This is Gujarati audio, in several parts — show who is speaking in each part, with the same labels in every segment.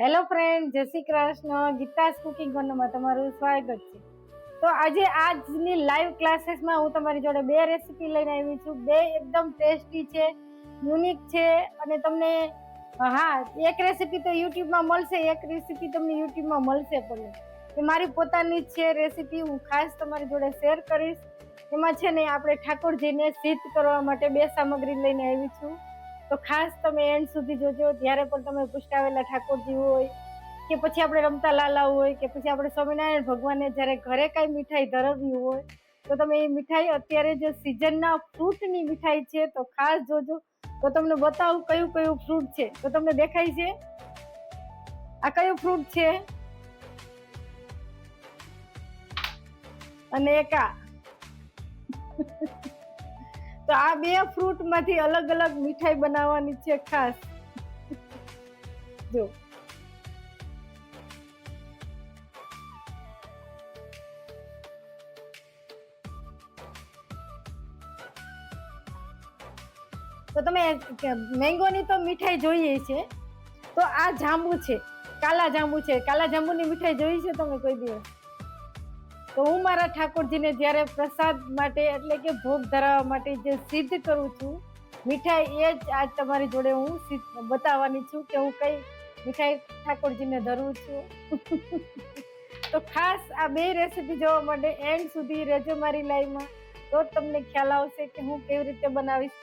Speaker 1: હેલો ફ્રેન્ડ, જય શ્રી કૃષ્ણ. ગીતાસ કુકિંગ કોર્નરમાં તમારું સ્વાગત છે. તો આજે આજની લાઈવ ક્લાસીસમાં હું તમારી જોડે બે રેસીપી લઈને આવી છું. બે એકદમ ટેસ્ટી છે, યુનિક છે અને તમને એક રેસીપી તો યુટ્યુબમાં મળશે, એક રેસીપી તમને યુટ્યુબમાં મળશે પણ એ મારી પોતાની જ છે રેસીપી. હું ખાસ તમારી જોડે શેર કરીશ. એમાં છે ને આપણે ઠાકોરજીને સિદ્ધ કરવા માટે બે સામગ્રી લઈને આવી છું. તો ખાસ તમે એન્ડ સુધી જોજો. જ્યારે પણ તમે પુષ્ટાવેલા ઠાકોરજી હોય કે પછી આપણે રમતા લાલા હોય કે પછી આપણે સ્વામિનારાયણ ભગવાનને જ્યારે ઘરે કાંઈ મીઠાઈ ધરાવવી હોય તો તમે એ મીઠાઈ અત્યારે જે સિઝનના ફ્રૂટની મીઠાઈ છે તો ખાસ જોજો. તો તમને બતાવું કયું કયું ફ્રૂટ છે. તો તમને દેખાય છે આ કયું ફ્રૂટ છે અને એક આ. તો આ બે ફ્રૂટ માંથી અલગ અલગ મીઠાઈ બનાવવાની છે ખાસ. જો તો તમે મેંગોની તો મીઠાઈ જોઈએ છે. તો આ જાંબુ છે, કાલા જાંબુ છે. કાલા જાંબુની મીઠાઈ જોઈ છે તમે કોઈ દિવસ? તો હું મારા ઠાકોરજીને જ્યારે પ્રસાદ માટે એટલે કે ભોગ ધરાવવા માટે જે સિદ્ધ કરું છું મીઠાઈ, એ જ આજ તમારી જોડે હું બતાવવાની છું કે હું કઈ મીઠાઈ ઠાકોરજીને ધરું છું. તો ખાસ આ બે રેસીપી જોવા માટે એન્ડ સુધી રહેજો મારી લાઈવમાં, તો તમને ખ્યાલ આવશે કે હું કેવી રીતે બનાવીશ.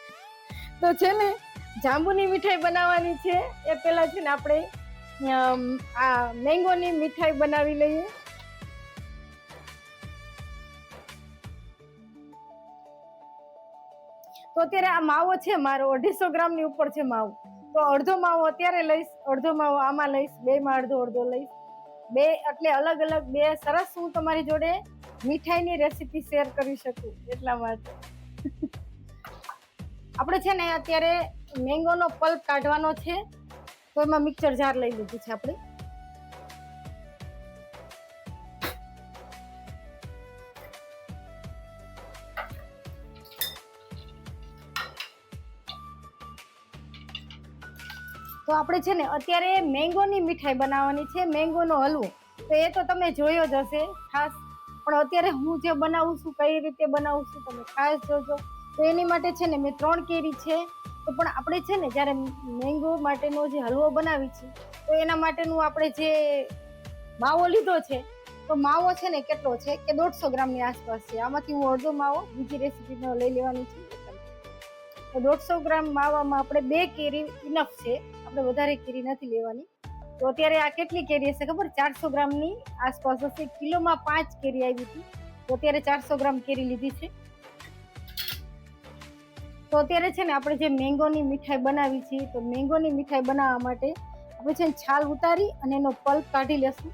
Speaker 1: તો છે ને જાંબુની મીઠાઈ બનાવવાની છે. એ પહેલા છે ને આપણે આ મેંગોની મીઠાઈ બનાવી લઈએ. તો અત્યારે આ માવો છે મારો 250 ગ્રામની ઉપર છે માવો. તો અડધો માવો અત્યારે લઈશ, અડધો માવો આમાં લઈશ, બેમાં અડધો અડધો લઈશ. બે એટલે અલગ અલગ બે સરસ હું તમારી જોડે મીઠાઈની રેસીપી શેર કરી શકું એટલા માટે. આપણે છે ને અત્યારે મેંગોનો પલ્પ કાઢવાનો છે. તો એમાં મિક્સર જાર લઈ લીધું છે આપણે. તો આપણે છે ને અત્યારે મેંગોની મીઠાઈ બનાવવાની છે, મેંગોનો હલવો. તો એ તો તમે જોયો જ હશે ખાસ, પણ અત્યારે હું જે બનાવું છું કઈ રીતે બનાવું છું તમે ખાસ જોજો. તો એની માટે છે ને મેં 3 કેરી છે. તો પણ આપણે છે ને જ્યારે મેંગો માટેનો જે હલવો બનાવી છે તો એના માટેનું આપણે જે માવો લીધો છે તો માવો છે ને કેટલો છે કે 150 ગ્રામની આસપાસ છે. આમાંથી હું અડધો માવો બીજી રેસીપીનો લઈ લેવાની છું. તો 150 ગ્રામ માવામાં આપણે 2 કેરી ઇનફ છે, આપણે વધારે કેરી નથી લેવાની. તો અત્યારે આ કેટલી કેરી હશે ખબર? 400 ગ્રામની આસપાસ હશે. કિલોમાં 5 કેરી આવી હતી, તો અત્યારે 400 ગ્રામ કેરી લીધી છે. તો અત્યારે છે ને આપણે જે મેંગોની મીઠાઈ બનાવી છે તો મેંગોની મીઠાઈ બનાવવા માટે આપણે છે ને છાલ ઉતારી અને એનો પલ્પ કાઢી લેશું.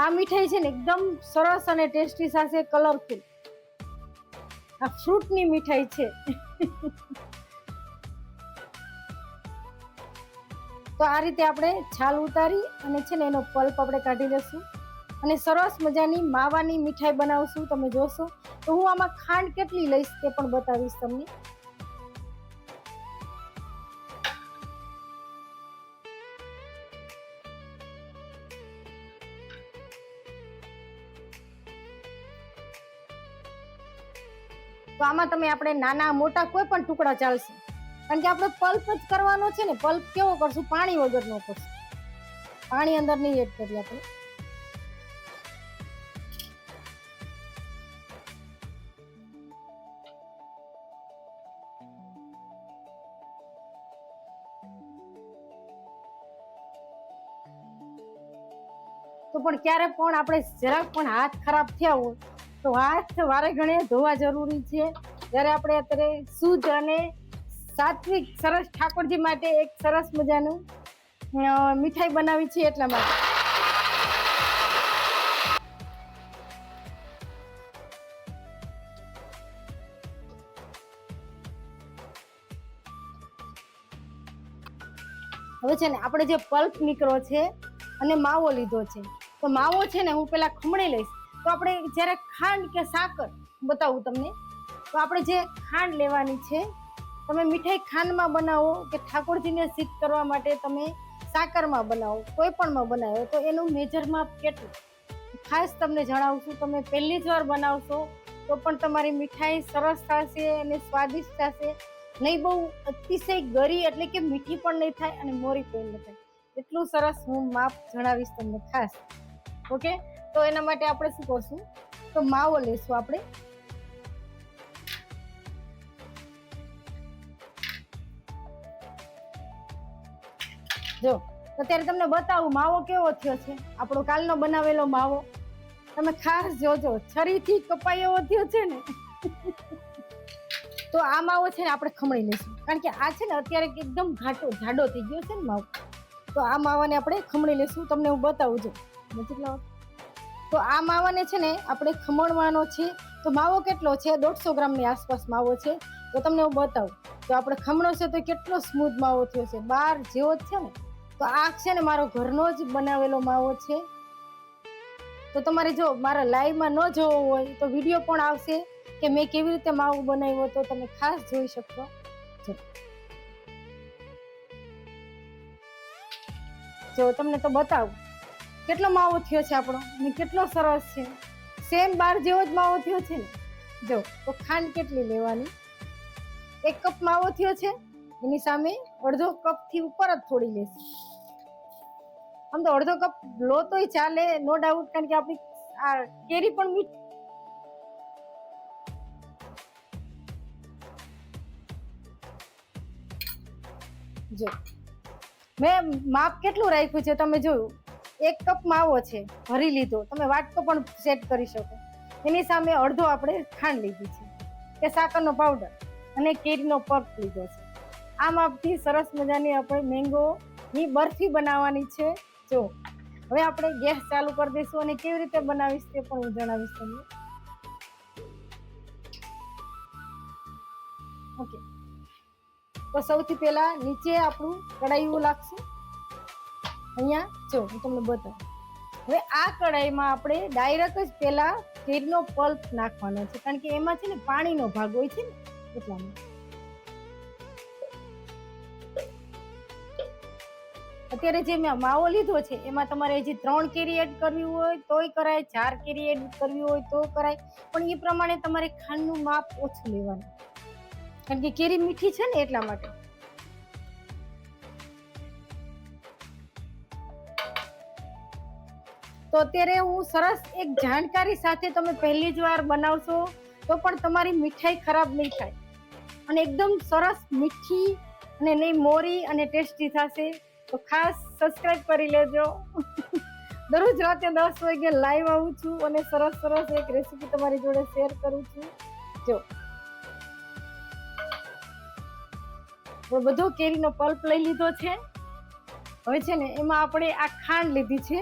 Speaker 1: આ મીઠાઈ છે ને એકદમ સરસ અને ટેસ્ટી સાથે કલરફુલ આ ફ્રૂટની મીઠાઈ છે. તો આ રીતે આપણે છાલ ઉતારી અને છે ને એનો પલ્પ આપણે કાઢી લેશું અને સરસ મજાની માવાની મીઠાઈ બનાવશું. તમે જોશો તો હું આમાં ખાંડ કેટલી લઈશ તે પણ બતાવીશ તમને. તો આમાં તમે આપણે નાના મોટા કોઈ પણ ટુકડા ચાલશે, કારણ કે આપણે પલ્પ જ કરવાનો છે ને. પલ્પ કેવો કરશું? પાણી વગરનો કરશું, પાણી અંદર નહીં એડ કરીએ આપણે. તો પણ ક્યારે પણ આપણે જરાક પણ હાથ ખરાબ થયા હોય તો હાથ વારે ઘણે ધોવા જરૂરી છે. જ્યારે આપણે અત્યારે શુદ્ધ અને સાત્વિક સરસ ઠાકોરજી માટે એક સરસ મજાનું મીઠાઈ બનાવી છે એટલા માટે. હવે છે ને આપણે જે પલ્પ નીકળો છે અને માવો લીધો છે તો માવો છે ને હું પેલા ખમણી લઈશ. તો આપણે જ્યારે ખાંડ કે સાકર બતાવું તમને, તો આપણે જે ખાંડ લેવાની છે તમે મીઠાઈ ખાંડમાં બનાવો કે ઠાકોરજીને સિદ્ધ કરવા માટે તમે સાકરમાં બનાવો, કોઈ પણમાં બનાવો, તો એનું મેજર માપ કેટલું ખાસ તમને જણાવું છું. તમે પહેલી જ વાર બનાવશો તો પણ તમારી મીઠાઈ સરસ થશે અને સ્વાદિષ્ટ થશે. નહીં બહુ અતિશય ગરી એટલે કે મીઠી પણ નહીં થાય અને મોરી પણ નહીં થાય, એટલું સરસ હું માપ જણાવીશ તમને ખાસ. ઓકે, તો એના માટે આપણે શું કરશું, તો માવો લેશું આપણે. જો અત્યારે તમને બતાવું માવો કેવો થયો છે, આપણો કાલનો બનાવેલો માવો. તમે ખાસ જોજો, છરીથી કપાઈ એવો થયો છે ને. તો આ માવો છે ને આપણે ખમણી લઈશું, કારણ કે આ છે ને અત્યારે એકદમ જાડો થઈ ગયો છે ને માવો. તો આ માવાને આપણે ખમણી લઈશું. તમને હું બતાવું છું નજીક લાવો. તો આ માવાને છે ને આપણે ખમણવાનો છે. તો માવો કેટલો છે, 150 ગ્રામની આસપાસ માવો છે. તો તમને હું બતાવું. તો આપણે ખમણો છે તો કેટલો સ્મૂથ માવો થયો છે, બહાર જેવો જ છે ને. તો આ છે ને મારો ઘરનો જ બનાવેલો માવો છે. તો તમારે જો મારા લાઈવમાં ન જોવો હોય તો વિડીયો પણ આવશે કે મેં કેવી રીતે માવો બનાવ્યો, તો તમે ખાસ જોઈ શકશો. જો તમને તો બતાવું કેટલો માવો થયો છે આપણો, ને કેટલો સરસ છે. સેમ બાર જેવો જ માવો થયો છે ને. જો તો ખાંડ કેટલી લેવાની, 1 કપ માવો થયો છે, એની સામે અડધો કપ થી ઉપર જ થોડી લેશું. આમ તો અડધો કપ લો તોય ચાલે, નો ડાઉટ, કારણ કે આપણી આ કેરી પણ મીઠી. જો મેં માપ કેટલું રાખ્યું છે તમે જોયું, 1 કપ માવો છે ભરી લીધો. તમે વાટકો પણ સેટ કરી શકો. એની સામે અડધો આપણે ખાંડ લીધી છે કે સાકરનો પાવડર, અને કેરીનો પલ્પ લીધો છે. આ માપથી સરસ મજાની આપણે મેંગોની બરફી બનાવવાની છે. જો હવે આપણે ગેસ ચાલુ કરી દઈશું અને કેવી રીતે બનાવીશ તે પણ હું જણાવીશ તમને. ઓકે, તો સૌથી પહેલા નીચે આપણું કડાયું લાગશું. અહીંયા જો હું તમને બતાવું. હવે આ કડાઈમાં આપણે ડાયરેક્ટ જ પહેલા કેરીનો પલ્પ નાખવાનો છે, કારણ કે એમાં છે ને પાણીનો ભાગ હોય છે ને, એટલામાં. અત્યારે જે મેં માવો લીધો છે એમાં તમારે હજી 3 કેરી એડ કરવી હોય તોય કરાય, 4 કેરી એડ કરવી હોય તો કરાય, પણ એ પ્રમાણે તમારે ખાંડનું માપ ઓછું લેવાનું, કારણ કે કેરી મીઠી છે ને એટલા માટે. તો અત્યારે હું સરસ એક જાણકારી સાથે, તમે પહેલી જ વાર બનાવશો તો પણ તમારી મીઠાઈ ખરાબ નહીં થાય અને એકદમ સરસ મીઠી અને નહીં મોરી અને ટેસ્ટી થશે. તો ખાસ સબસ્ક્રાઇબ કરી લેજો. દરરોજ રાતે 10 વાગે લાઈવ આવું છું અને સરસ સરસ એક રેસીપી તમારી જોડે શેર કરું છું. જો બધો કેરીનો પલ્પ લઈ લીધો છે. હવે છે ને એમાં આપણે આ ખાંડ લીધી છે,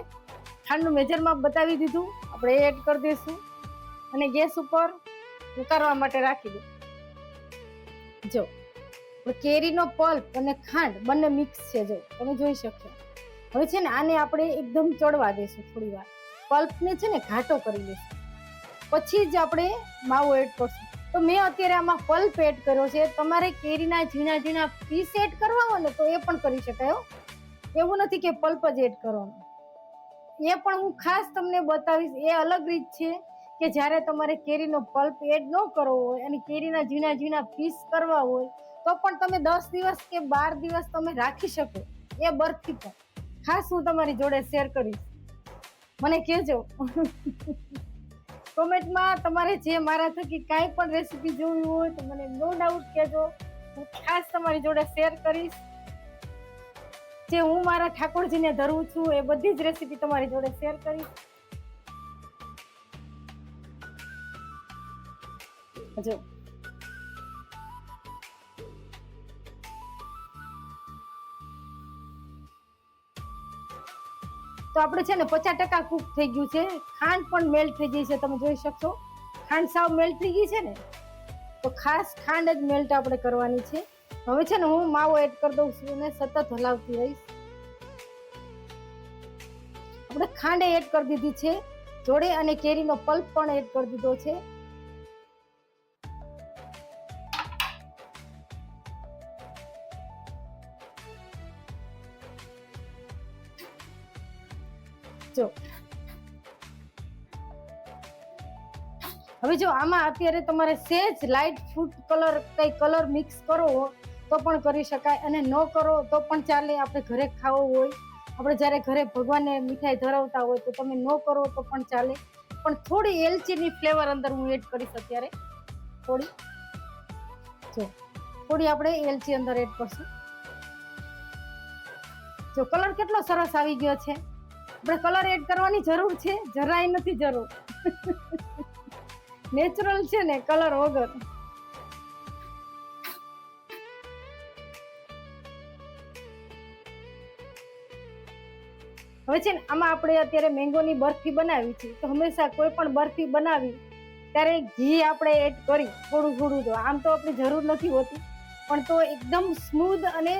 Speaker 1: ખાંડનું મેજર માપ બતાવી દીધું, આપણે એડ કરી દઈશું અને ગેસ ઉપર ઉતારવા માટે રાખી દો. જો કેરીનો પલ્પ અને ખાંડ બંને મિક્સ છે, જો તમે જોઈ શકશો. હવે છે ને આને આપણે એકદમ ચડવા દઈશું થોડી વાર, પલ્પને છે ને ઘાટો કરી લઈશું, પછી જ આપણે માવો એડ કરશું. તો મેં અત્યારે આમાં પલ્પ એડ કર્યો છે. તમારે કેરીના ઝીણા ઝીણા પીસ એડ કરવા હોય ને તો એ પણ કરી શકાય. એવું નથી કે પલ્પ જ એડ કરવાનું, એ પણ હું ખાસ તમને બતાવીશ. એ અલગ રીત છે કે જ્યારે તમારે કેરીનો પલ્પ એડ ન કરવો હોય અને કેરીના ઝીણા ઝીણા પીસ કરવા હોય તો પણ તમે 10 દિવસ કે 12 દિવસ તમે રાખી શકો. એ બરફી પણ ખાસ હું તમારી જોડે શેર કરીશ. મને કહેજો કોમેન્ટમાં, તમારે જે મારા થકી કાંઈ પણ રેસીપી જોવી હોય તો મને નો ડાઉટ કહેજો. હું ખાસ તમારી જોડે શેર કરીશ. જે હું મારા ઠાકોરજીને ધરું છું એ બધી જ રેસીપી તમારી જોડે શેર કરીશ. જો તો આપણે છે ને 50% કુક થઈ ગયું છે. ખાંડ પણ મેલ્ટ થઈ ગઈ છે, તમે જોઈ શકશો. ખાંડ સાવ મેલ્ટ થઈ ગઈ છે ને, તો ખાસ ખાંડ જ મેલ્ટ આપણે કરવાની છે. હવે છે ને હું માવો એડ કરી દઉં છું અને સતત હલાવતી રહીશ. આપણે ખાંડ એડ કરી દીધી છે જોડે અને કેરીનો પલ્પ પણ એડ કરી દીધો છે. જો હવે જો આમાં અત્યારે તમારે સેજ લાઇટ ફૂડ કલર કઈ કલર મિક્સ કરવો તો પણ કરી શકાય, અને ન કરો તો પણ ચાલે. આપણે ઘરે ખાવો હોય, આપણે જ્યારે ઘરે ભગવાનને મીઠાઈ ધરાવતા હોય તો તમે ન કરો તો પણ ચાલે. પણ થોડી એલચીની ફ્લેવર અંદર હું એડ કરીશ અત્યારે. થોડી આપણે એલચી અંદર એડ કરશું. જો કલર કેટલો સરસ આવી ગયો છે. આપણે કલર એડ કરવાની જરૂર છે? જરાય નથી જરૂર. નેચરલ છે ને, કલર વગર. હવે છે ને આમાં આપણે અત્યારે મેંગોની બરફી બનાવી છે, તો હંમેશા કોઈ પણ બરફી બનાવી ત્યારે ઘી આપણે એડ કરી થોડું. તો આમ તો આપણી જરૂર નથી હોતી, પણ તો એકદમ સ્મૂધ અને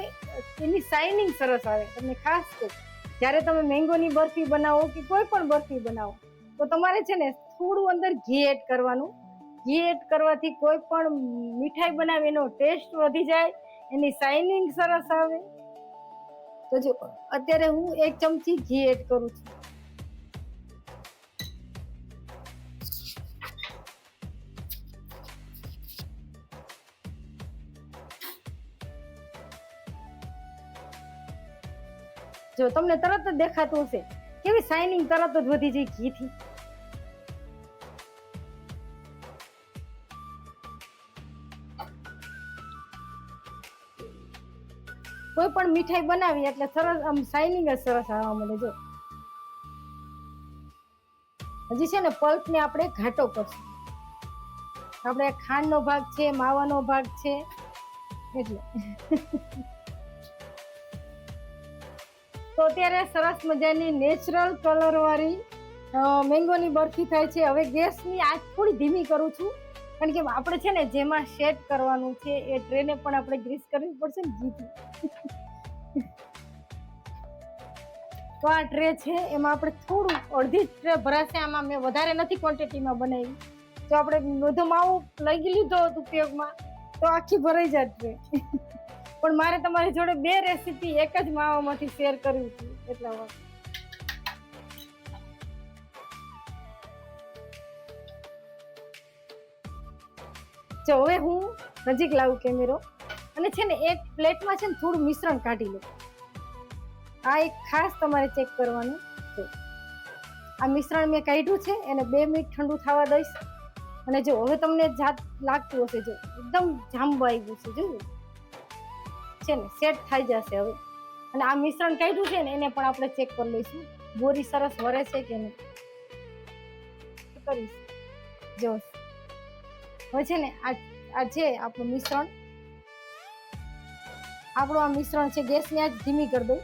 Speaker 1: એની શાઇનિંગ સરસ આવે. તમને ખાસ કહું, જ્યારે તમે મેંગોની બરફી બનાવો કે કોઈ પણ બરફી બનાવો તો તમારે છે ને થોડું અંદર ઘી એડ કરવાનું. ઘી એડ કરવાથી કોઈ પણ મીઠાઈ બનાવે એનો ટેસ્ટ વધી જાય, એની શાઇનિંગ સરસ આવે. તો જો અત્યારે હું 1 ચમચી ઘી એડ કરું છું. જો તમને તરત જ દેખાતું હશે કેવી શાઇનિંગ તરત જ વધી જાય ઘીથી. કોઈ પણ મીઠાઈ બનાવી એટલે સરસ આમ શાઇનિંગ જ સરસ આવવા મળે. જો હજી છે ને પલ્પ ને આપણે ઘાટો કરશું. આપણે ખાંડનો ભાગ છે, માવાનો ભાગ છે, એટલે તો અત્યારે સરસ મજાની નેચરલ કલર વાળી મેંગોની બરફી થાય છે. હવે ગેસની આંચ થોડી ધીમી કરું છું, કારણ કે આપણે છે ને જેમાં સેટ કરવાનું છે એ ટ્રેને પણ આપણે ગ્રીસ કરવી પડશે ને ઘીથી. તો આ ટ્રે છે એમાં આપણે થોડું અડધી ટ્રે ભરાશે. આમાં મેં વધારે નથી ક્વોન્ટિટીમાં બનાવી. જો આપણે બધો માવો લઈ લીધો ઉપયોગમાં તો આખી ભરાઈ જાય ટ્રે. પણ મારે તમારી જોડે 2 રેસીપી એક જ માવામાંથી શેર કરવી છે, એટલા માટે. જો હવે હું નજીક લાવું કેમેરો, અને છે ને એક પ્લેટમાં છે ને થોડું મિશ્રણ કાઢી લઉં. આ એક ખાસ તમારે ચેક કરવાનું છે. આ મિશ્રણ મેં કાઢ્યું છે, એને 2 મિનિટ ઠંડુ થવા દઈશ. અને જો હવે તમને જાત લાગતું હશે, જો એકદમ જાંબુ આવ્યું છે, જોયું છે ને, સેટ થઈ જશે હવે. અને આ મિશ્રણ કાઢ્યું છે ને એને પણ આપણે ચેક કરી લઈશું, બોરી સરસ વરે છે કે નહીં. કરીશ જો હવે છે ને આ છે આપણું મિશ્રણ. આપણું આ મિશ્રણ છે, ગેસની આંચ ધીમી કરી દઉં.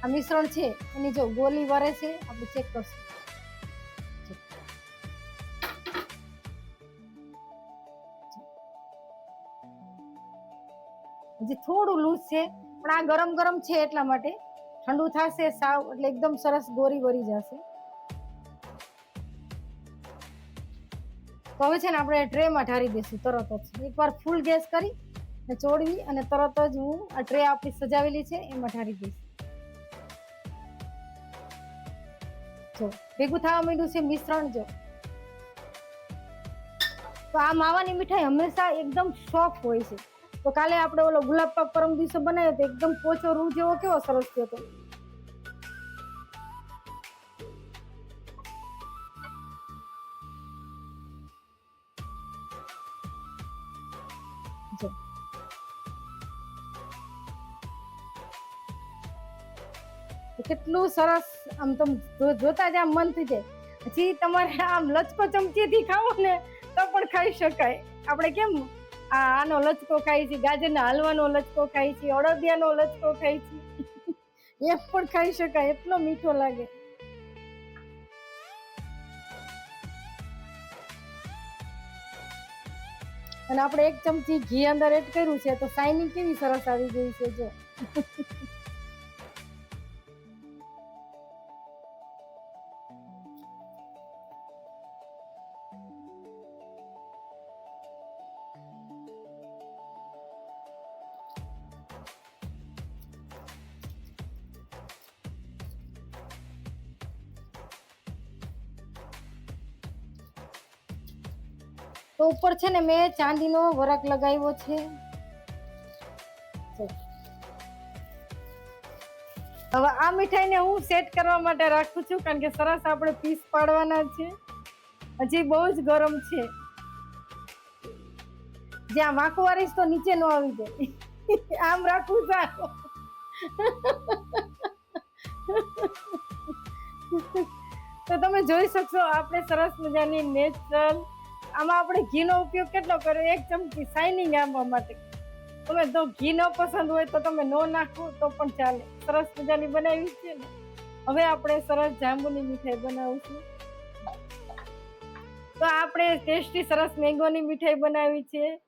Speaker 1: આ મિશ્રણ છે એની જો ગોલી વરે છે, આપણે ચેક કરશું. હજી થોડું લૂઝ છે, પણ આ ગરમ ગરમ છે એટલા માટે. ઠંડુ થશે સાવ એટલે એકદમ સરસ ગોરી વરી જશે. તો હવે છે ને આપણે ટ્રેમાં ઢારી દઈશું તરત જ. એકવાર ફૂલ ગેસ કરી ને ચોળવી અને તરત જ હું આ ટ્રે આપણી સજાવેલી છે એમાં ઢારી દઈશ. જો ભેગું થવા માંડ્યું છે મિશ્રણ. જો તો આ માવાની મીઠાઈ હંમેશા એકદમ સોફ્ટ હોય છે. તો કાલે આપણે ઓલો ગુલાબ પાક પરમ દિવસે બનાવ્યો તો એકદમ પોચો રૂ જેવો કેવો સરસ થયો હતો. જો કેટલું સરસ, આમ તમે જોતા જ આમ મન થઈ જાય. પછી તમારે આમ લચકો ચમચીથી ખાવો ને તો પણ ખાઈ શકાય. આપણે કેમ આનો લચકો ખાઈ છે, ગાજરના હલવાનો લચકો ખાઈ છે, અડદિયાનો લચકો ખાઈ છે, એ પણ ખાઈ શકાય, એટલો મીઠો લાગે. અને આપણે 1 ચમચી ઘી અંદર એડ કર્યું છે, તો શાઇનિંગ કેવી સરસ આવી ગઈ છે. જો તો ઉપર છે ને મેં ચાંદીનો વરખ લગાવ્યો છે. હવે આ મીઠાઈને હું સેટ કરવા માટે રાખું છું, કારણ કે સરસ આપણે પીસ પાડવાના છે. હજી બહુ જ ગરમ છે. જ્યાં વાંકું વારીશ તો નીચે ન આવી જાય. આમ રાખવું સારું. તો તમે જોઈ શકશો આપણે સરસ મજાની નેચરલ, આમાં આપણે ઘીનો ઉપયોગ કેટલો કર્યો, 1 ચમચી શાઇનિંગ આવવા માટે. તમે તો ઘી ન પસંદ હોય તો તમે નો નાખો તો પણ ચાલે. સરસ મજાની બનાવી છે ને. હવે આપણે સરસ જાંબુની મીઠાઈ બનાવીશું. તો આપણે ટેસ્ટી સરસ મેંગોની મીઠાઈ બનાવી છે.